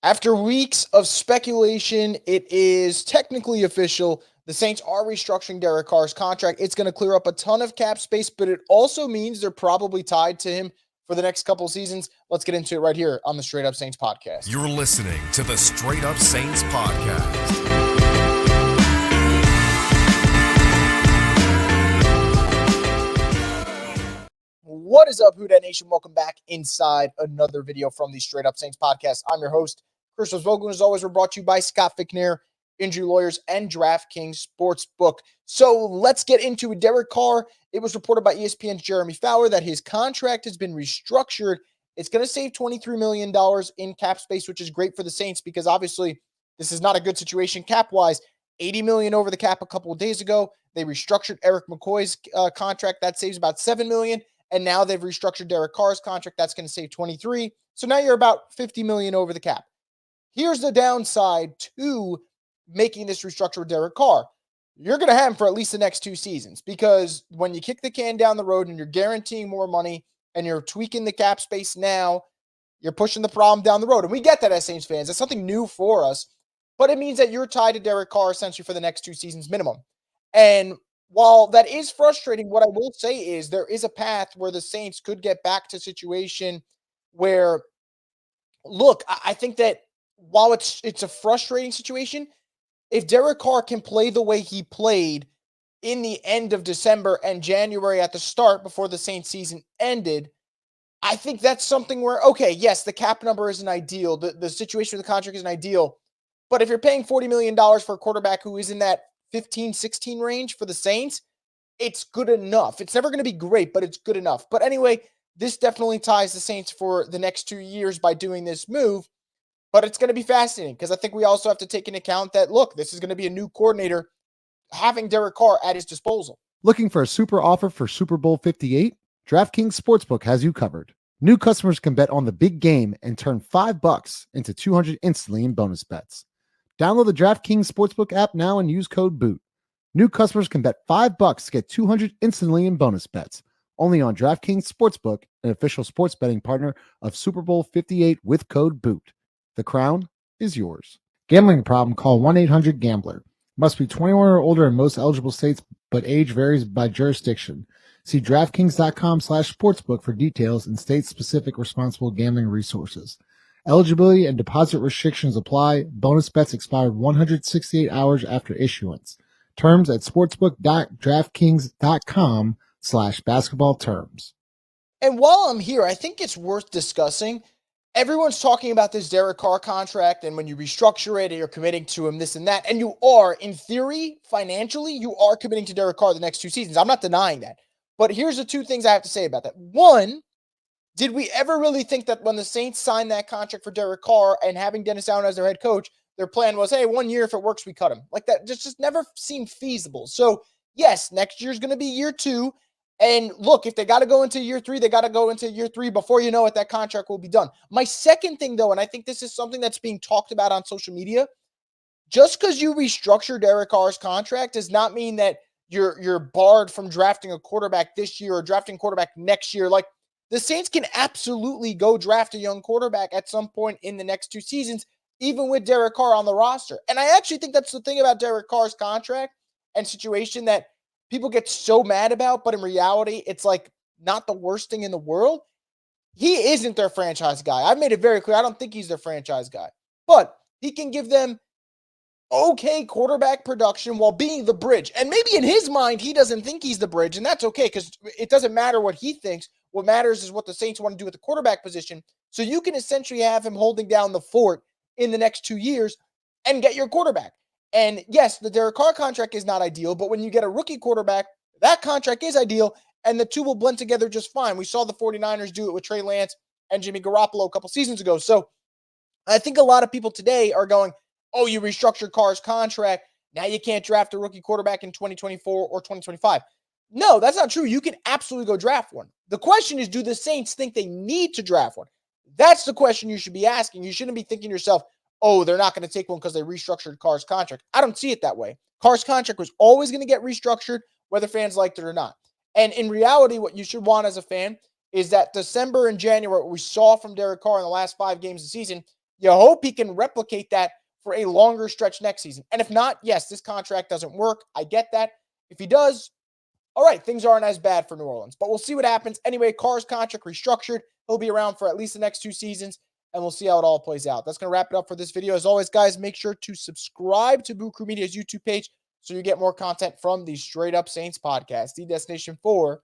After weeks of speculation, it is technically official. The Saints are restructuring Derek Carr's contract. It's going to clear up a ton of cap space, but it also means they're probably tied to him for the next couple of seasons. Let's get into it right here on the Straight Up Saints podcast. You're listening to the Straight Up Saints podcast. What is up, Who Dat Nation? Welcome back inside another video from the Straight Up Saints podcast. I'm your host, Chris Vogel. As always, we're brought to you by Scott Fickner, Injury Lawyers, and DraftKings Sportsbook. So let's get into it. Derek Carr, it was reported by ESPN's Jeremy Fowler that his contract has been restructured. It's going to save $23 million in cap space, which is great for the Saints because obviously this is not a good situation cap-wise. $80 million over the cap a couple of days ago. They restructured Eric McCoy's contract. That saves about $7 million. And now they've restructured Derek Carr's contract. That's going to save 23. So now you're about 50 million over the cap. Here's the downside to making this restructure with Derek Carr. You're going to have him for at least the next 2 seasons because when you kick the can down the road and you're guaranteeing more money and you're tweaking the cap space now, you're pushing the problem down the road. And we get that as Saints fans. That's something new for us. But it means that you're tied to Derek Carr essentially for the next 2 seasons minimum. And while that is frustrating, what I will say is there is a path where the Saints could get back to a situation where, look, I think that while it's a frustrating situation, if Derek Carr can play the way he played in the end of December and January at the start before the Saints season ended, I think that's something where, okay, yes, the cap number isn't ideal. The situation with the contract isn't ideal. But if you're paying $40 million for a quarterback who is in that 15, 16 range for the Saints, it's good enough. It's never going to be great, but it's good enough. But anyway, this definitely ties the Saints for the next 2 years by doing this move. But it's going to be fascinating because I think we also have to take into account that, look, this is going to be a new coordinator having Derek Carr at his disposal. Looking for a super offer for Super Bowl 58? DraftKings Sportsbook has you covered. New customers can bet on the big game and turn $5 into $200 instantly in bonus bets. Download the DraftKings Sportsbook app now and use code BOOT. New customers can bet $5 to get $200 instantly in bonus bets. Only on DraftKings Sportsbook, an official sports betting partner of Super Bowl 58 with code BOOT. The crown is yours. Gambling problem? Call 1-800-GAMBLER. Must be 21 or older in most eligible states, but age varies by jurisdiction. See DraftKings.com/sportsbook for details and state-specific responsible gambling resources. Eligibility and deposit restrictions apply. Bonus bets expire 168 hours after issuance. Terms at sportsbook.draftkings.com/basketball terms. And while I'm here, I think it's worth discussing. Everyone's talking about this Derek Carr contract, and when you restructure it and you're committing to him, this and that, and you are, in theory, financially, you are committing to Derek Carr the next 2 seasons. I'm not denying that. But here's the 2 things I have to say about that. One, did we ever really think that when the Saints signed that contract for Derek Carr and having Dennis Allen as their head coach, their plan was, hey, 1 year, if it works, we cut him? Like that just never seemed feasible. So, yes, next year's going to be year 2. And look, if they got to go into year 3, they got to go into year 3 before you know it, that contract will be done. My second thing, though, and I think this is something that's being talked about on social media, just because you restructure Derek Carr's contract does not mean that you're barred from drafting a quarterback this year or drafting a quarterback next year. Like, the Saints can absolutely go draft a young quarterback at some point in the next 2 seasons, even with Derek Carr on the roster. And I actually think that's the thing about Derek Carr's contract and situation that people get so mad about, but in reality, it's like not the worst thing in the world. He isn't their franchise guy. I've made it very clear. I don't think he's their franchise guy, but he can give them okay quarterback production while being the bridge. And maybe in his mind, he doesn't think he's the bridge, and that's okay because it doesn't matter what he thinks. What matters is what the Saints want to do at the quarterback position. So you can essentially have him holding down the fort in the next 2 years and get your quarterback. And yes, the Derek Carr contract is not ideal, but when you get a rookie quarterback, that contract is ideal, and the two will blend together just fine. We saw the 49ers do it with Trey Lance and Jimmy Garoppolo a couple seasons ago. So I think a lot of people today are going, oh, you restructured Carr's contract. Now you can't draft a rookie quarterback in 2024 or 2025. No, that's not true. You can absolutely go draft one. The question is, do the Saints think they need to draft one? That's the question you should be asking. You shouldn't be thinking to yourself, oh, they're not going to take one because they restructured Carr's contract. I don't see it that way. Carr's contract was always going to get restructured, whether fans liked it or not. And in reality, what you should want as a fan is that December and January, what we saw from Derek Carr in the last 5 games of the season, You hope he can replicate that for a longer stretch next season. And if not, yes, this contract doesn't work. I get that. If he does, all right, things aren't as bad for New Orleans, but we'll see what happens. Anyway, Carr's contract restructured. He'll be around for at least the next 2 seasons, and we'll see how it all plays out. That's going to wrap it up for this video. As always, guys, make sure to subscribe to Boo Crew Media's YouTube page so you get more content from the Straight Up Saints podcast, the destination for